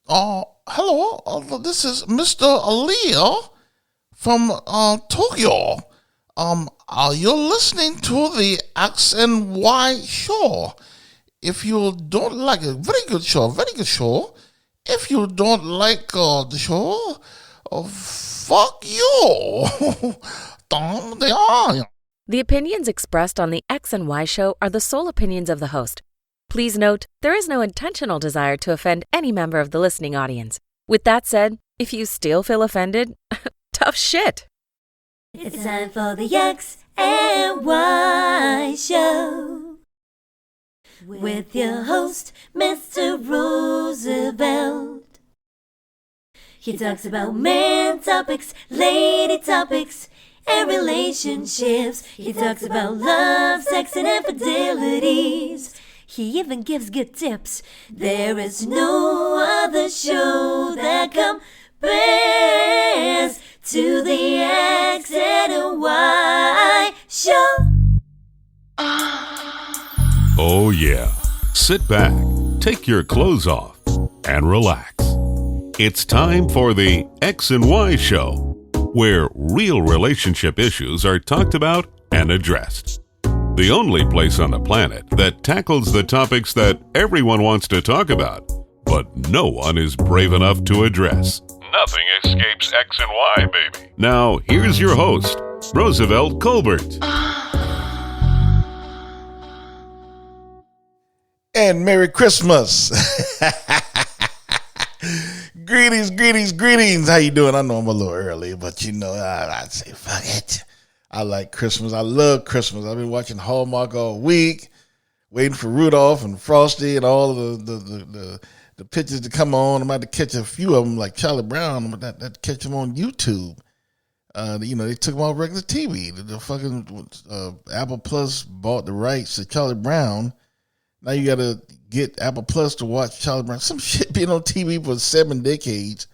Hello. This is Mr. Aliyah from Tokyo. You're listening to the X and Y show. If you don't like it, very good show, very good show. If you don't like the show, fuck you. They are. The opinions expressed on the X and Y show are the sole opinions of the host. Please note, there is no intentional desire to offend any member of the listening audience. With that said, if you still feel offended, tough shit. It's time for the X and Y show with your host, Mr. Roosevelt. He talks about man topics, lady topics, and relationships. He talks about love, sex, and infidelities. He even gives good tips. There is no other show that compares to the X and Y show. Oh yeah. Sit back, take your clothes off, and relax. It's time for the X and Y show, where real relationship issues are talked about and addressed. The only place on the planet that tackles the topics that everyone wants to talk about, but no one is brave enough to address. Nothing escapes X and Y, baby. Now, here's your host, Roosevelt Colbert. And Merry Christmas. Greetings. How you doing? I know I'm a little early, but I'd say fuck it. I like Christmas. I love Christmas. I've been watching Hallmark all week, waiting for Rudolph and Frosty and all of the pictures to come on. I'm about to catch a few of them, like Charlie Brown. I'm about to catch them on YouTube. They took them off regular TV. The fucking Apple Plus bought the rights to Charlie Brown. Now you got to get Apple Plus to watch Charlie Brown. Some shit been on TV for 7 decades.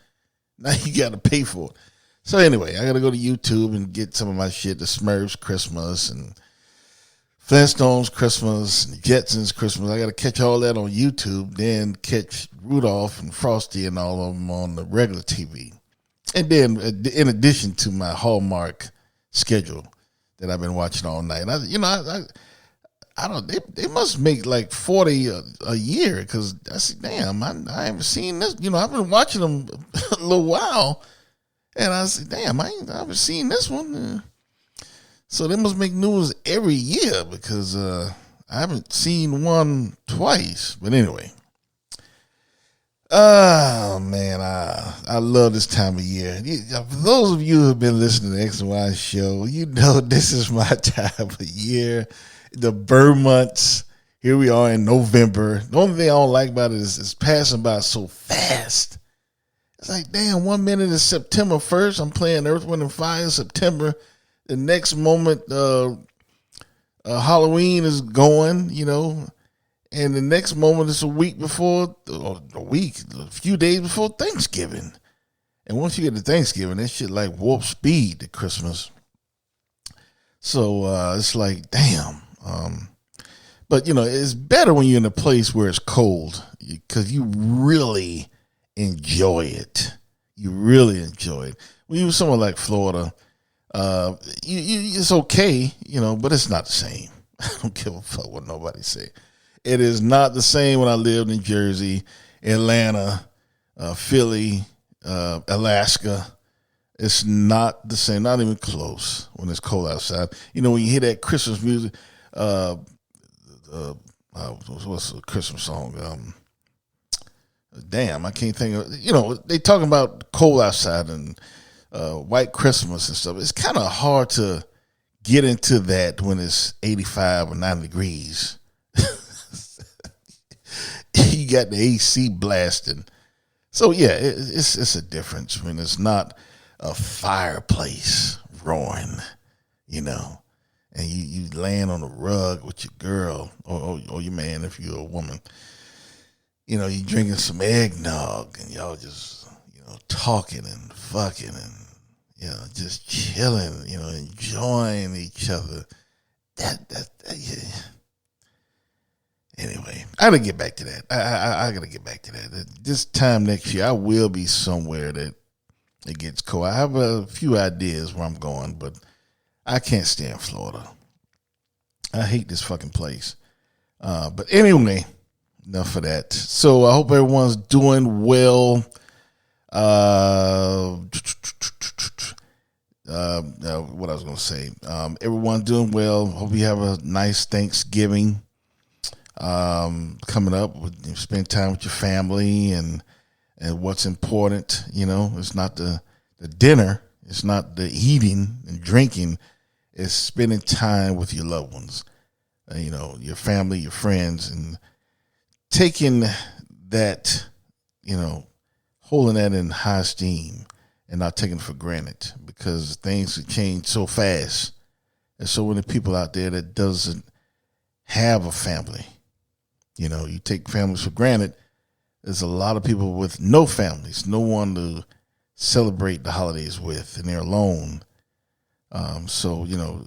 Now you got to pay for it. So anyway, I got to go to YouTube and get some of my shit, the Smurfs Christmas and Flintstones Christmas and Jetsons Christmas. I got to catch all that on YouTube, then catch Rudolph and Frosty and all of them on the regular TV. And then in addition to my Hallmark schedule that I've been watching all night. I don't. They must make like 40 a year, because I said, damn, I haven't seen this. I've been watching them a little while, and I said, damn, I haven't seen this one. So they must make news every year, because I haven't seen one twice. But anyway, oh man, I love this time of year. For those of you who have been listening to the X and Y show, you know this is my time of year. The Burr months. Here we are in November. The only thing I don't like about it is it's passing by so fast. It's like, damn, 1 minute is September 1st. I'm playing Earth, Wind, and Fire in September. The next moment, Halloween is going, and the next moment is a week before, a few days before Thanksgiving. And once you get to Thanksgiving, that shit like warp speed to Christmas. So it's like, damn. But it's better when you're in a place where it's cold, because you really enjoy it. When you're somewhere like Florida, it's okay, but it's not the same. I don't give a fuck what nobody say. It is not the same when I lived in Jersey, Atlanta, Philly, Alaska. It's not the same, not even close when it's cold outside. When you hear that Christmas music, what's the Christmas song? Damn, I can't think of. They talking about cold outside and White Christmas and stuff. It's kind of hard to get into that when it's 85 or 90 degrees. You got the AC blasting. So yeah, it's a difference when it's not a fireplace roaring, and you laying on a rug with your girl or your man if you're a woman. You drinking some eggnog and y'all just, talking and fucking and, just chilling, enjoying each other. That Anyway, I gotta get back to that. I gotta get back to that. This time next year, I will be somewhere that it gets cold. I have a few ideas where I'm going, but I can't stay in Florida. I hate this fucking place. But anyway, enough of that. So I hope everyone's doing well. What I was going to say. Everyone's doing well. Hope you have a nice Thanksgiving coming up. Spend time with your family and what's important. You know, it's not the dinner. It's not the eating and drinking. It's spending time with your loved ones. You know, your family, your friends, and taking that, you know, holding that in high esteem and not taking it for granted, because things have changed so fast. There's so many people out there that doesn't have a family. You know, you take families for granted. There's a lot of people with no families, no one to celebrate the holidays with, and they're alone. So, you know,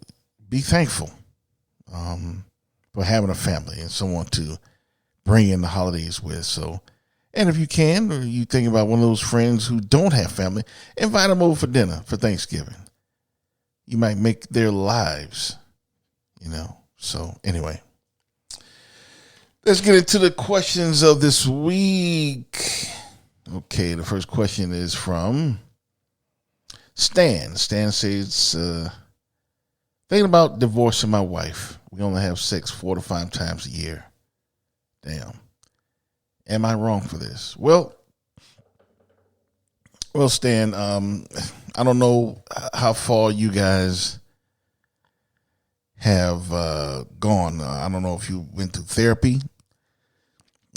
be thankful for having a family and someone to bring in the holidays with. So, and if you can, or you think about one of those friends who don't have family, invite them over for dinner for Thanksgiving. You might make their lives, you know. So anyway, let's get into the questions of this week. Okay, the first question is from Stan. Stan says, thinking about divorcing my wife. We only have sex 4 to 5 times a year. Damn. Am I wrong for this? Well, Stan, I don't know how far you guys have gone. I don't know if you went to therapy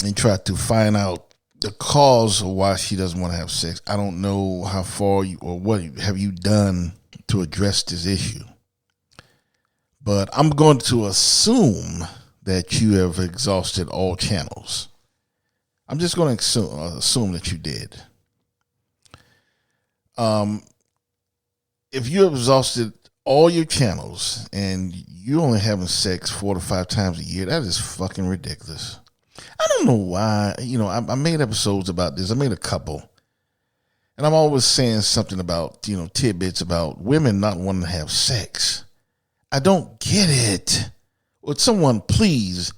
and tried to find out the cause of why she doesn't want to have sex. I don't know how far you, or what have you done to address this issue. But I'm going to assume that you have exhausted all channels. I'm just going to assume that you did. If you have exhausted all your channels and you're only having sex 4 to 5 times a year, that is fucking ridiculous. I don't know why. You know, I made episodes about this. I made a couple. And I'm always saying something about, you know, tidbits about women not wanting to have sex. I don't get it. Would someone please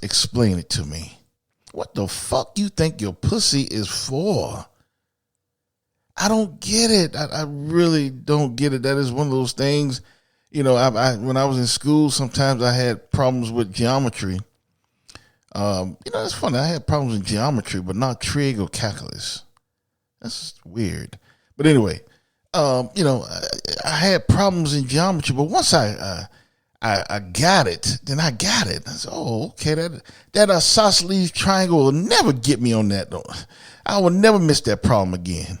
explain it to me? What the fuck you think your pussy is for? I don't get it. I really don't get it. That is one of those things, you know, when I was in school, sometimes I had problems with geometry. You know, it's funny. I had problems in geometry, but not trig or calculus. That's weird. But anyway, you know, I had problems in geometry, but once I got it, then I got it. I said, oh, okay, that isosceles triangle will never get me on that. I will never miss that problem again.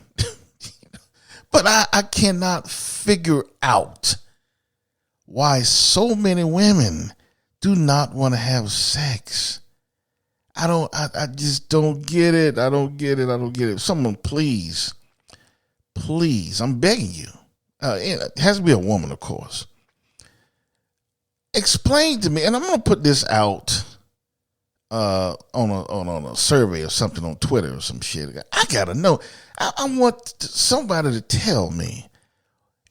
But I cannot figure out why so many women do not want to have sex. I just don't get it. I don't get it. Someone please, I'm begging you. It has to be a woman, of course. Explain to me, and I'm going to put this out on a survey or something on Twitter or some shit. I got to know. I want somebody to tell me.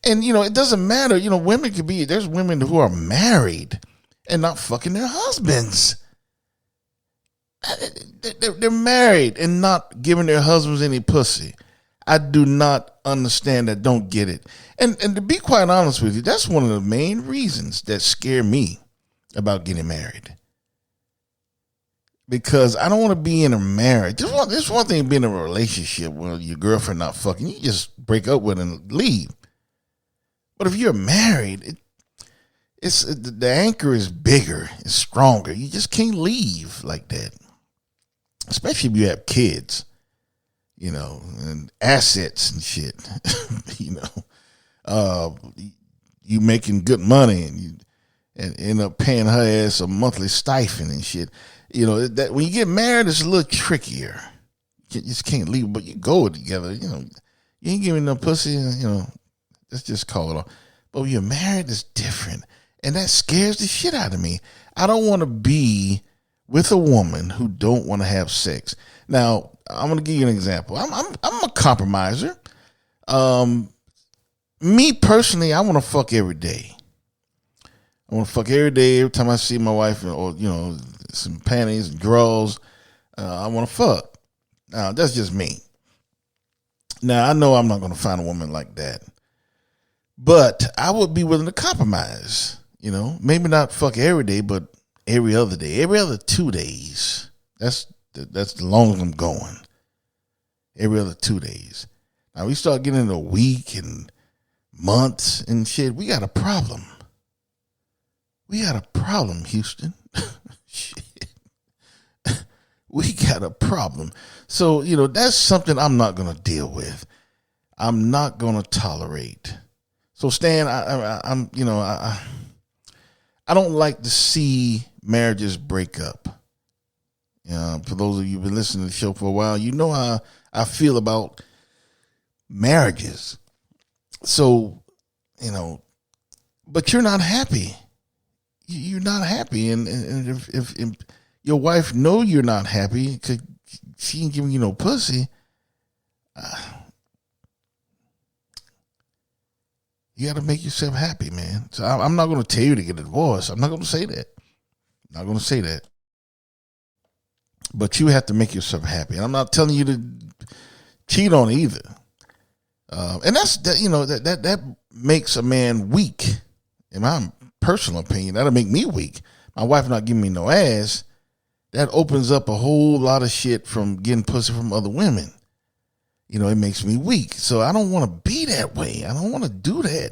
And, you know, it doesn't matter. You know, there's women who are married and not fucking their husbands. They're married and not giving their husbands any pussy. I do not understand that. Don't get it. And to be quite honest with you, that's one of the main reasons that scare me about getting married. Because I don't want to be in a marriage. There's one thing being in a relationship where your girlfriend not fucking, you just break up with her and leave. But if you're married, the anchor is bigger, it's stronger. You just can't leave like that. Especially if you have kids, you know, and assets and shit. You know, you making good money and you end up paying her ass a monthly stipend and shit. You know, that when you get married, it's a little trickier. You just can't leave, but you go together. You know, you ain't giving no pussy. You know, let's just call it off. But when you're married, it's different. And that scares the shit out of me. I don't want to be with a woman who don't want to have sex. Now, I'm going to give you an example. I'm a compromiser. Me personally, I want to fuck every day. I want to fuck every day. Every time I see my wife, or some panties and drawers, I want to fuck. Now, that's just me. Now, I know I'm not going to find a woman like that, but I would be willing to compromise. Maybe not fuck every day, but every other day, every other 2 days. That's the longest I'm going. Every other 2 days. Now we start getting into a week and months and shit. We got a problem. We got a problem, Houston. Shit. We got a problem. So, that's something I'm not going to deal with. I'm not going to tolerate. So, Stan, I don't like to see marriages break up. For those of you who've been listening to the show for a while, you know how I feel about marriages. So, but you're not happy. You're not happy. And if your wife know you're not happy because she ain't giving you no pussy, you got to make yourself happy, man. So I'm not going to tell you to get a divorce. I'm not going to say that. I'm not going to say that. But you have to make yourself happy. And I'm not telling you to cheat on either. And that's that makes a man weak. In my personal opinion, that'll make me weak. My wife not giving me no ass. That opens up a whole lot of shit from getting pussy from other women. It makes me weak. So I don't want to be that way. I don't want to do that.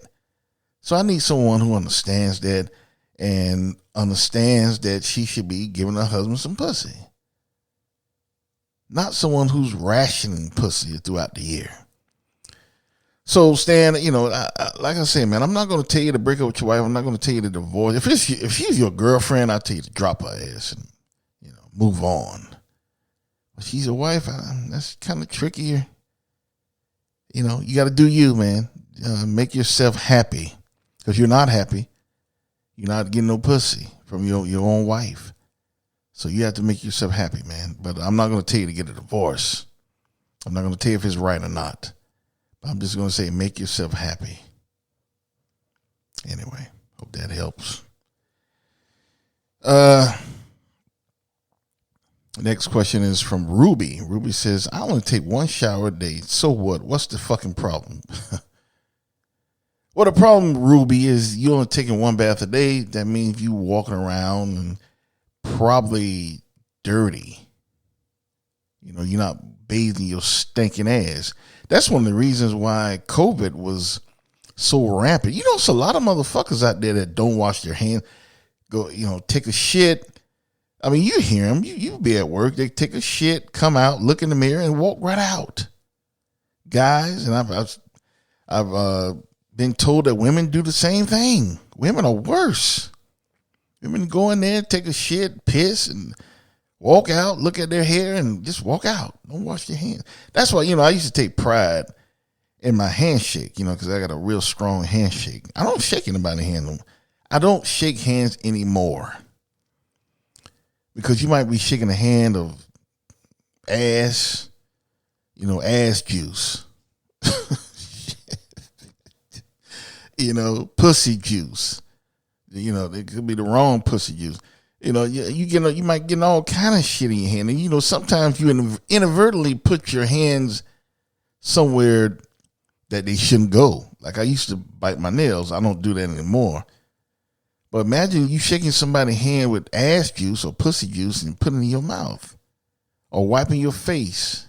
So I need someone who understands that and understands that she should be giving her husband some pussy. Not someone who's rationing pussy throughout the year. So, Stan, like I say, man, I'm not going to tell you to break up with your wife. I'm not going to tell you to divorce. If she's your girlfriend, I'll tell you to drop her ass and, move on. But she's your wife, that's kind of trickier. You got to do you, man. Make yourself happy. Because you're not happy. You're not getting no pussy from your own wife. So you have to make yourself happy, man. But I'm not going to tell you to get a divorce. I'm not going to tell you if it's right or not. But I'm just going to say make yourself happy. Anyway, hope that helps. Next question is from Ruby. Ruby says, I only take one shower a day. So what? What's the fucking problem? Well, the problem, Ruby, is you only taking one bath a day. That means you walking around and probably dirty. You're not bathing your stinking ass. That's one of the reasons why COVID was so rampant. It's a lot of motherfuckers out there that don't wash their hands. Go, take a shit. I mean, you hear them. You be at work. They take a shit, come out, look in the mirror, and walk right out. Guys, and I've been told that women do the same thing. Women are worse. Women go in there, take a shit, piss, and walk out, look at their hair, and just walk out. Don't wash your hands. That's why, I used to take pride in my handshake, because I got a real strong handshake. I don't shake anybody's hand. I don't shake hands anymore. Because you might be shaking the hand of ass, ass juice. Pussy juice. It could be the wrong pussy juice. You might get all kind of shit in your hand. And, sometimes you inadvertently put your hands somewhere that they shouldn't go. Like I used to bite my nails. I don't do that anymore. But imagine you shaking somebody's hand with ass juice or pussy juice and putting it in your mouth. Or wiping your face,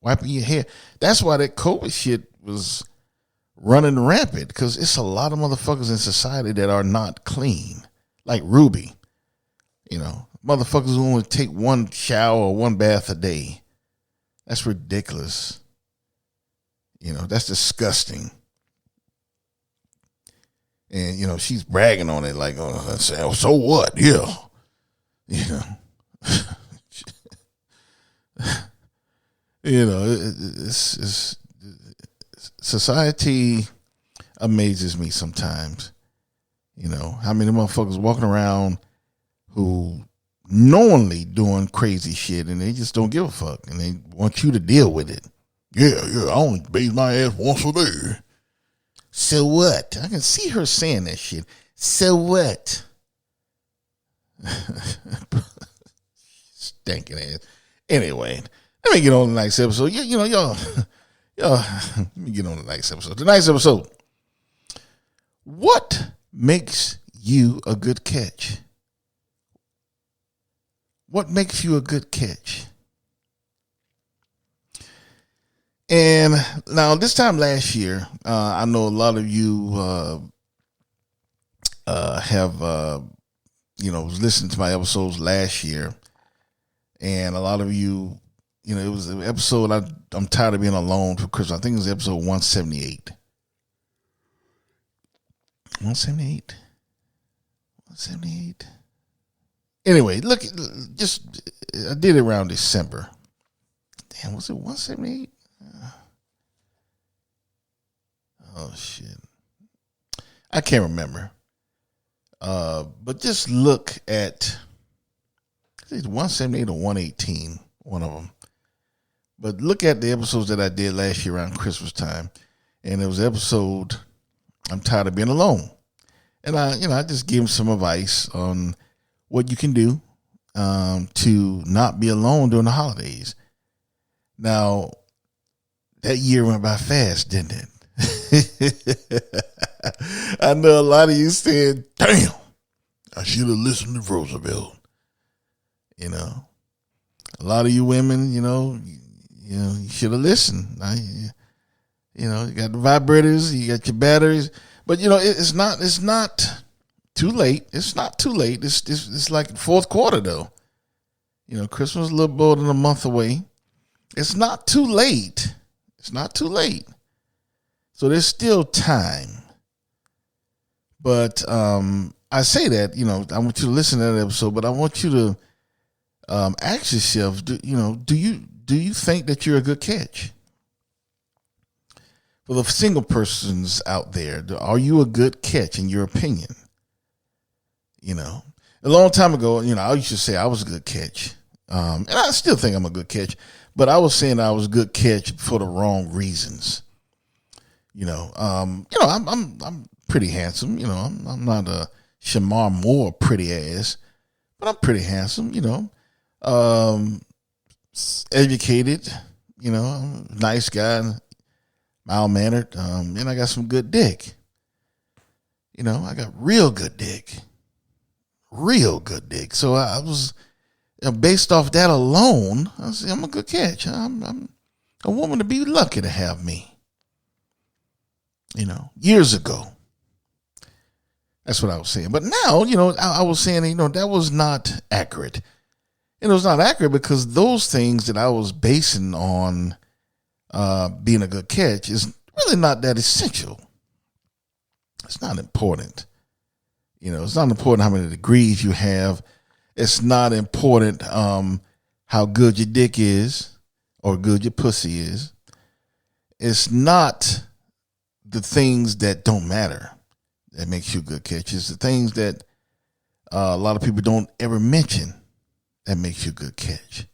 wiping your hair. That's why that COVID shit was running rampant, because it's a lot of motherfuckers in society that are not clean. Like Ruby. Motherfuckers who only take one shower or one bath a day. That's ridiculous. That's disgusting. And, she's bragging on it like, so what? Yeah. It's society amazes me sometimes. You know, how many motherfuckers walking around who knowingly doing crazy shit and they just don't give a fuck and they want you to deal with it. Yeah, I only bathe my ass once a day. So what? I can see her saying that shit. So what? Stinking ass. Anyway, let me get on the next episode. Y'all, let me get on the next episode. The next episode. What makes you a good catch? What makes you a good catch? And now this time last year, I know a lot of you have listened to my episodes last year, and a lot of you, it was an episode I'm tired of being alone for Christmas. I think it was episode 178. 178. 178. Anyway, look, I did it around December. Damn, was it 178? Oh, shit. I can't remember. But just look at, I think it's 178 or 118, one of them. But look at the episodes that I did last year around Christmas time. And it was episode, I'm tired of being alone. And I just gave him some advice on what you can do to not be alone during the holidays. Now, that year went by fast, didn't it? I know a lot of you said, damn, I should have listened to Roosevelt. A lot of you women, you should have listened. You got the vibrators, you got your batteries, but it's not too late. It's not too late. It's like fourth quarter though. Christmas is a little more than a month away. It's not too late. It's not too late. So there's still time. But I say that, I want you to listen to that episode, but I want you to ask yourself, do you think that you're a good catch? For the single persons out there, are you a good catch in your opinion? A long time ago, I used to say I was a good catch. And I still think I'm a good catch, but I was saying I was a good catch for the wrong reasons. I'm pretty handsome. I'm not a Shamar Moore pretty ass, but I'm pretty handsome. Educated. Nice guy, mild mannered. And I got some good dick. I got real good dick. So I was based off that alone. I said I'm a good catch. I'm a woman to be lucky to have me. Years ago. That's what I was saying. But now, I was saying, that was not accurate. And it was not accurate because those things that I was basing on being a good catch is really not that essential. It's not important. It's not important how many degrees you have. It's not important how good your dick is or good your pussy is. It's not the things that don't matter that makes you a good catch. It's the things that a lot of people don't ever mention that makes you a good catch.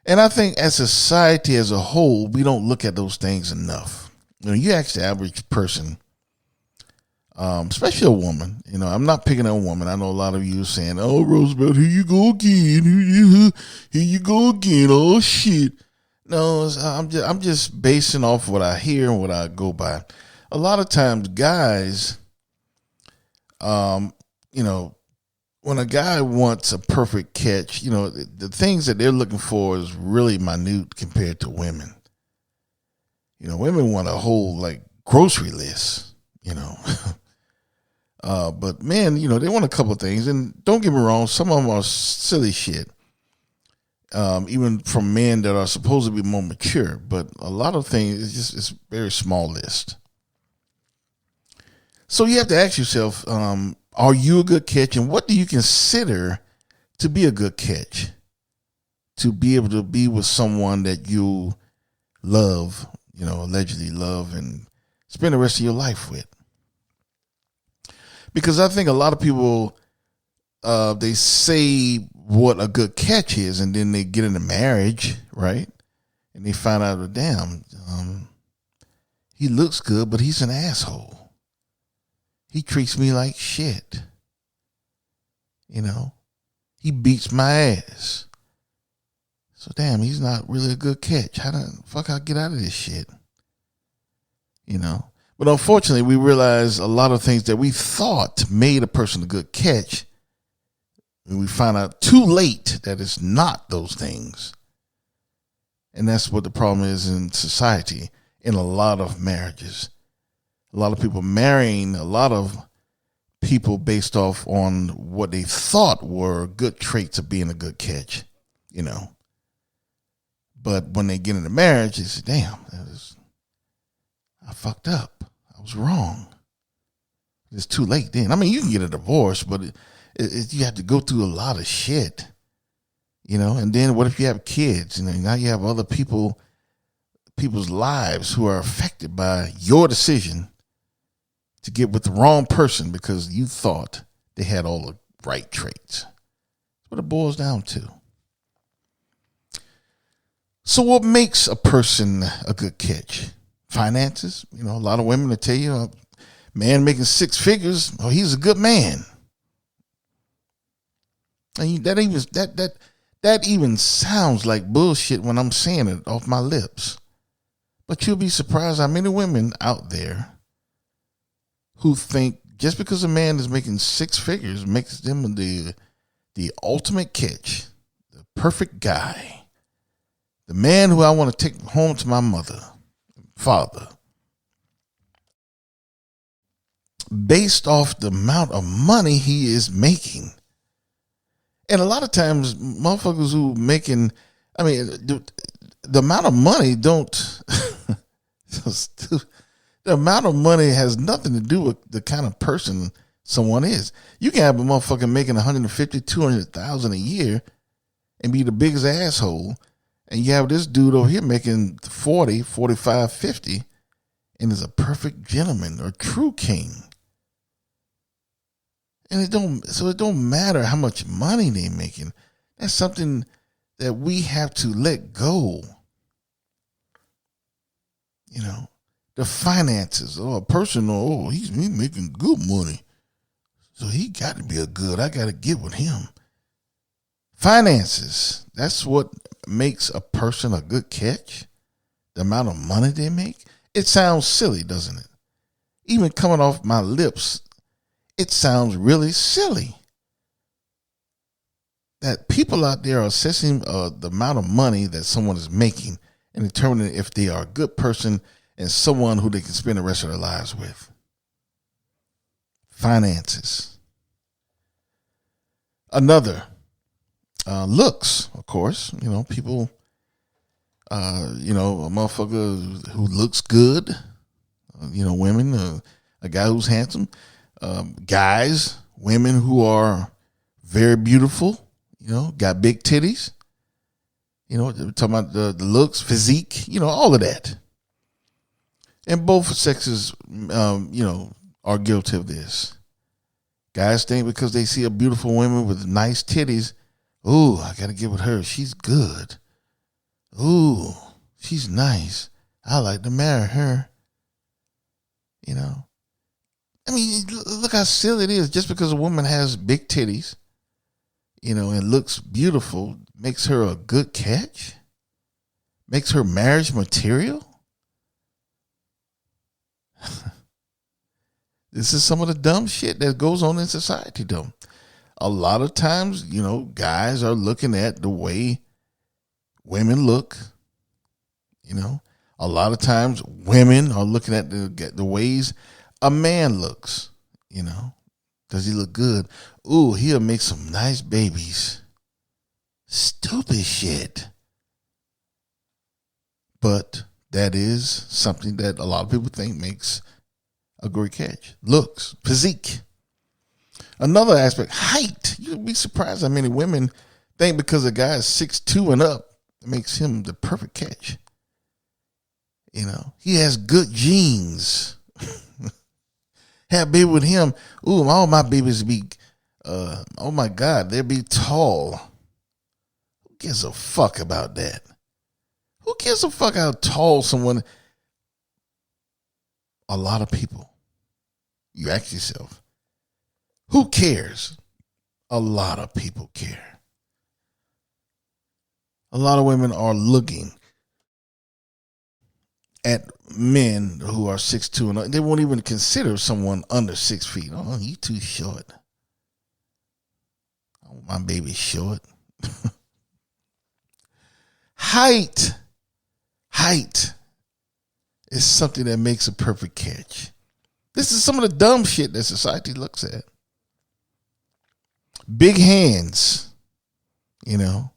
And I think as a society as a whole, we don't look at those things enough. You ask the average person, especially a woman, I'm not picking on a woman. I know a lot of you are saying, oh, Roosevelt, here you go again. Here you go again. Oh, shit. No, I'm just basing off what I hear and what I go by. A lot of times guys, when a guy wants a perfect catch, the things that they're looking for is really minute compared to women. Women want a whole grocery list, but men, they want a couple of things. And don't get me wrong, some of them are silly shit. Even from men that are supposed to be more mature, but a lot of things it's a very small list. So you have to ask yourself, are you a good catch, and what do you consider to be a good catch? To be able to be with someone that you love, allegedly love, and spend the rest of your life with. Because I think a lot of people, they say what a good catch is, and then they get into marriage, right? And they find out, damn, he looks good, but he's an asshole. He treats me like shit. You know, he beats my ass. So damn, he's not really a good catch. How the fuck I get out of this shit? You know, but unfortunately, we realize a lot of things that we thought made a person a good catch, and we find out too late that it's not those things. And that's what the problem is in society, in a lot of marriages. A lot of people marrying a lot of people based off on what they thought were good traits of being a good catch, you know. But when they get into marriage, they say, damn, I fucked up. I was wrong. It's too late then. I mean, you can get a divorce, but you have to go through a lot of shit, you know. And then what if you have kids? You know, now you have other people's lives who are affected by your decision to get with the wrong person because you thought they had all the right traits. That's what it boils down to. So what makes a person a good catch? Finances. You know, a lot of women will tell you, a man making six figures, oh, he's a good man. And that even sounds like bullshit when I'm saying it off my lips. But you'll be surprised how many women out there who think just because a man is making six figures makes them the ultimate catch, the perfect guy, the man who I want to take home to my mother, father, based off the amount of money he is making. And a lot of times, motherfuckers who making, I mean, the amount of money don't, the amount of money has nothing to do with the kind of person someone is. You can have a motherfucker making 150, 200,000 a year and be the biggest asshole. And you have this dude over here making 40, 45, 50 and is a perfect gentleman or true king. And it don't matter how much money they're making. That's something that we have to let go. You know, the finances. Oh, a person, he's making good money. So he got to be a good. I got to get with him. Finances. That's what makes a person a good catch. The amount of money they make. It sounds silly, doesn't it? Even coming off my lips, it sounds really silly that people out there are assessing the amount of money that someone is making and determining if they are a good person and someone who they can spend the rest of their lives with. Finances. Another, looks, of course. You know, people, a motherfucker who looks good, women, a guy who's handsome, guys, women who are very beautiful, got big titties, talking about the looks, physique, all of that. And both sexes, are guilty of this. Guys think because they see a beautiful woman with nice titties, ooh, I got to get with her. She's good. Ooh, she's nice. I like to marry her. I mean, look how silly it is. Just because a woman has big titties, and looks beautiful, makes her a good catch? Makes her marriage material? This is some of the dumb shit that goes on in society, though. A lot of times, guys are looking at the way women look. A lot of times women are looking at the ways a man looks. Does he look good? Ooh, he'll make some nice babies. Stupid shit. But that is something that a lot of people think makes a great catch. Looks, physique. Another aspect, height. You'd be surprised how many women think because a guy is 6'2" and up, it makes him the perfect catch. He has good genes. have a baby with him. Ooh, all my babies be, oh my God, they'll be tall. Who gives a fuck about that? Who gives a fuck how tall someone? A lot of people. You ask yourself, who cares? A lot of people care. A lot of women are looking at men who are 6'2", and they won't even consider someone under 6 feet. Oh, you too short. Oh, my baby's short. Height is something that makes a perfect catch. This is some of the dumb shit that society looks at. Big hands, you know.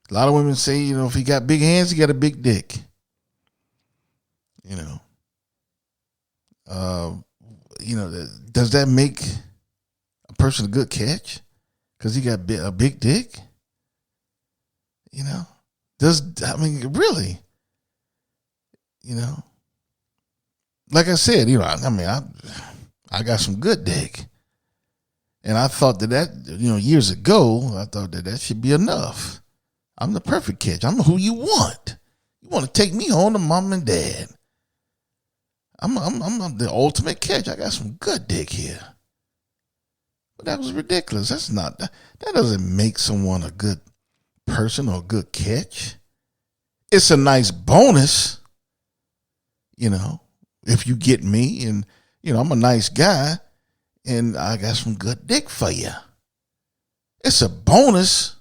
A lot of women say, you know, if he got big hands, he got a big dick. You know, does that make a person a good catch? Because he got a big dick? You know? Really? You know? Like I said, you know, I got some good dick. And I thought that, you know, years ago, I thought that should be enough. I'm the perfect catch. I'm who you want. You want to take me home to mom and dad. I'm the ultimate catch. I got some good dick here. But that was ridiculous. That doesn't make someone a good person or a good catch. It's a nice bonus, you know, if you get me, and, you know, I'm a nice guy and I got some good dick for you. It's a bonus,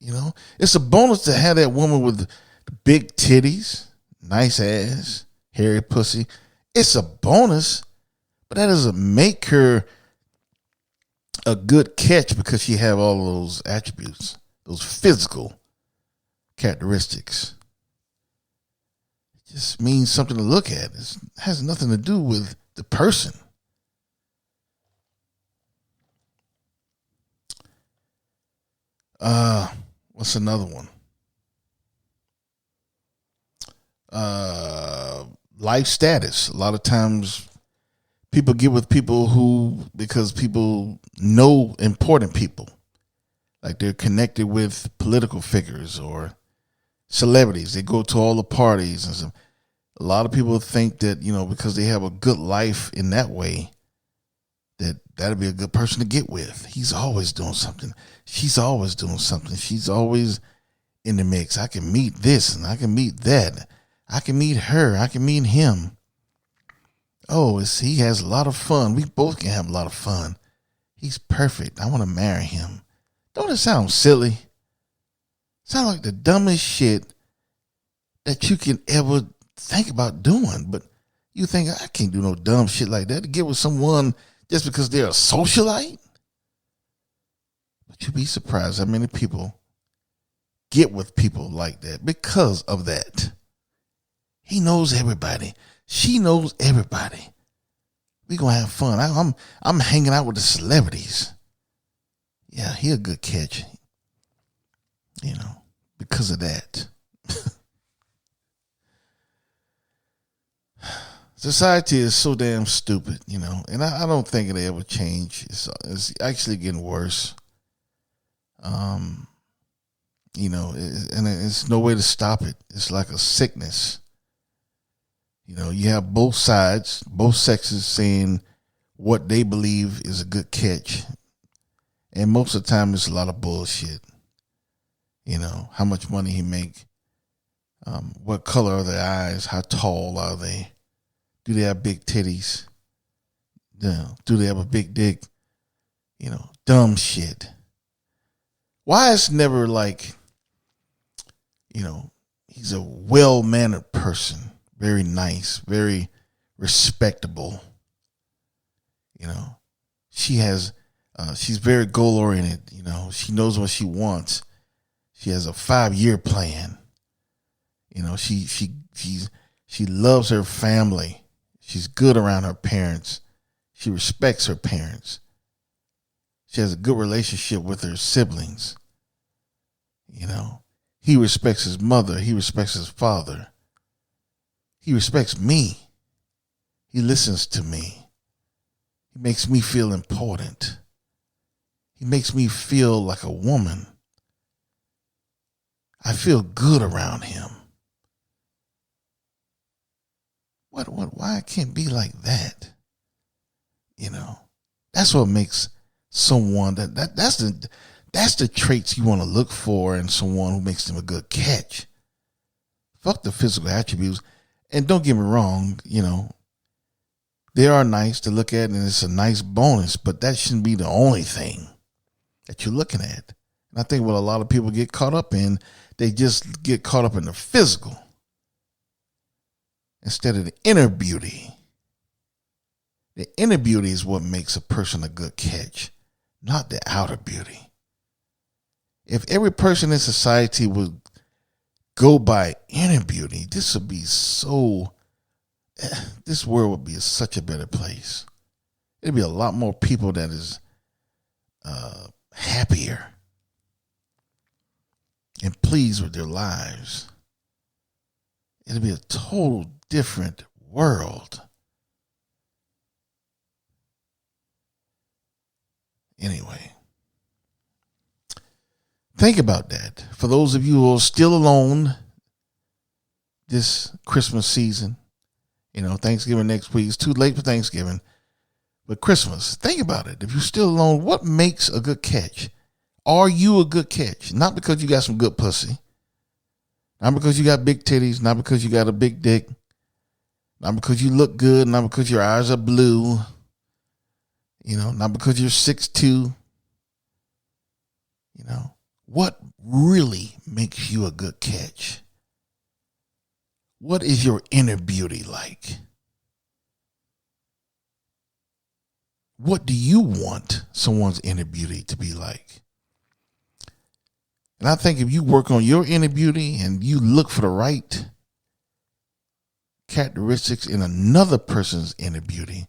you know. It's a bonus to have that woman with the big titties, nice ass, hairy pussy. It's a bonus, but that doesn't make her a good catch because she have all of those attributes, those physical characteristics. It just means something to look at. It has nothing to do with the person. What's another one? Life status. A lot of times people get with people because people know important people. Like they're connected with political figures or celebrities. They go to all the parties and stuff. A lot of people think that, you know, because they have a good life in that way, that'll be a good person to get with. He's always doing something. She's always doing something. She's always in the mix. I can meet this and I can meet that. I can meet her. I can meet him. Oh, he has a lot of fun. We both can have a lot of fun. He's perfect. I want to marry him. Don't it sound silly? Sound like the dumbest shit that you can ever think about doing. But you think, I can't do no dumb shit like that to get with someone just because they're a socialite? But you'd be surprised how many people get with people like that because of that. He knows everybody. She knows everybody. We gonna have fun. I'm hanging out with the celebrities. Yeah, he a good catch. You know, because of that. Society is so damn stupid, you know, and I don't think it'll ever change. It's actually getting worse. You know, and it's no way to stop it. It's like a sickness. You know, you have both sides, both sexes saying what they believe is a good catch. And most of the time it's a lot of bullshit. You know, how much money he make, what color are their eyes, how tall are they, do they have big titties, do they have a big dick, you know, dumb shit. Why it's never like, you know, he's a well-mannered person, very nice, very respectable. You know, she's very goal-oriented. You know, she knows what she wants. She has a 5-year plan. You know, she loves her family. She's good around her parents. She respects her parents. She has a good relationship with her siblings. You know, he respects his mother. He respects his father. He respects me. He listens to me. He makes me feel important. He makes me feel like a woman. I feel good around him. Why I can't be like that? You know, that's what makes someone that's the traits you want to look for in someone who makes them a good catch. Fuck the physical attributes. And don't get me wrong, you know, they are nice to look at and it's a nice bonus, but that shouldn't be the only thing that you're looking at. And I think what a lot of people get caught up in, they just get caught up in the physical instead of the inner beauty. The inner beauty is what makes a person a good catch, not the outer beauty. If every person in society would go by inner beauty, this world would be such a better place. It'd be a lot more people that is happier and pleased with their lives. It'd be a total different world. Anyway, think about that. For those of you who are still alone this Christmas season, you know, Thanksgiving next week. It's too late for Thanksgiving. But Christmas, think about it. If you're still alone, what makes a good catch? Are you a good catch? Not because you got some good pussy. Not because you got big titties. Not because you got a big dick. Not because you look good. Not because your eyes are blue. You know, not because you're 6'2". You know, what really makes you a good catch? What is your inner beauty like? What do you want someone's inner beauty to be like? And I think if you work on your inner beauty and you look for the right characteristics in another person's inner beauty,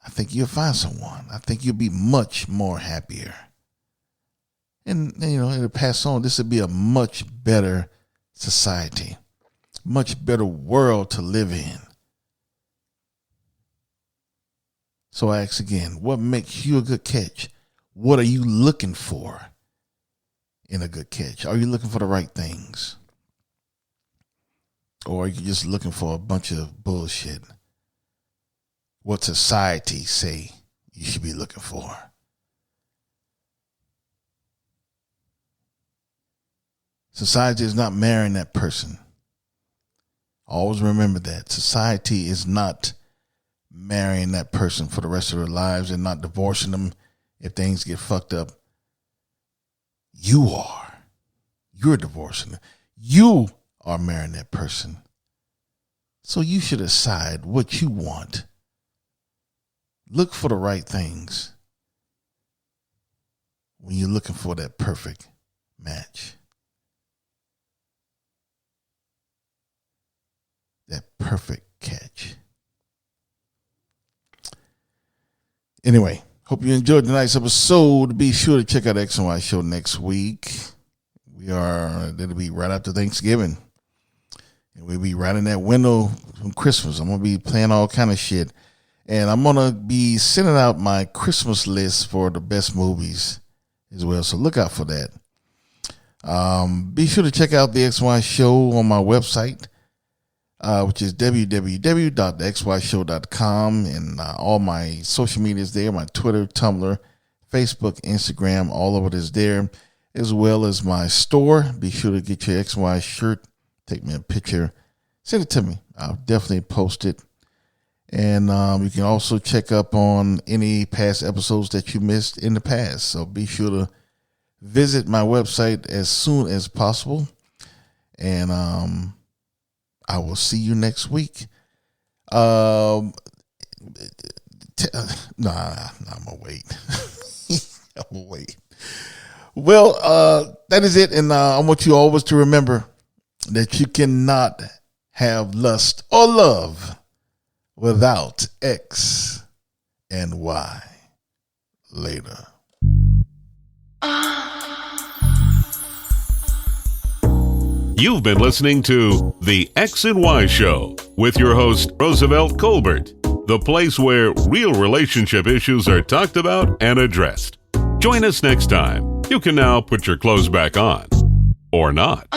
I think you'll find someone. I think you'll be much more happier. And, you know, it'll pass on. This will be a much better society, much better world to live in. So I ask again, what makes you a good catch? What are you looking for in a good catch? Are you looking for the right things? Or are you just looking for a bunch of bullshit? What society say you should be looking for? Society is not marrying that person. Always remember that. Society is not marrying that person for the rest of their lives and not divorcing them if things get fucked up. You are. You're divorcing them. You are marrying that person. So you should decide what you want. Look for the right things when you're looking for that perfect match. That perfect catch. Anyway, hope you enjoyed tonight's episode. Be sure to check out the X and Y Show next week. It'll be right after Thanksgiving. And we'll be right in that window from Christmas. I'm going to be playing all kind of shit. And I'm going to be sending out my Christmas list for the best movies as well. So look out for that. Be sure to check out the XY Show on my website, which is www.thexyshow.com. And all my social media is there. My Twitter, Tumblr, Facebook, Instagram, all of it is there. As well as my store. Be sure to get your XY shirt. Take me a picture. Send it to me. I'll definitely post it. And you can also check up on any past episodes that you missed in the past. So be sure to visit my website as soon as possible. And I will see you next week. I'm going to wait. I'm going to wait. Well, that is it. And I want you always to remember that you cannot have lust or love without X and Y. Later. You've been listening to The X and Y Show with your host, Roosevelt Colbert. the place where real relationship issues are talked about and addressed. Join us next time. You can now put your clothes back on. Or not.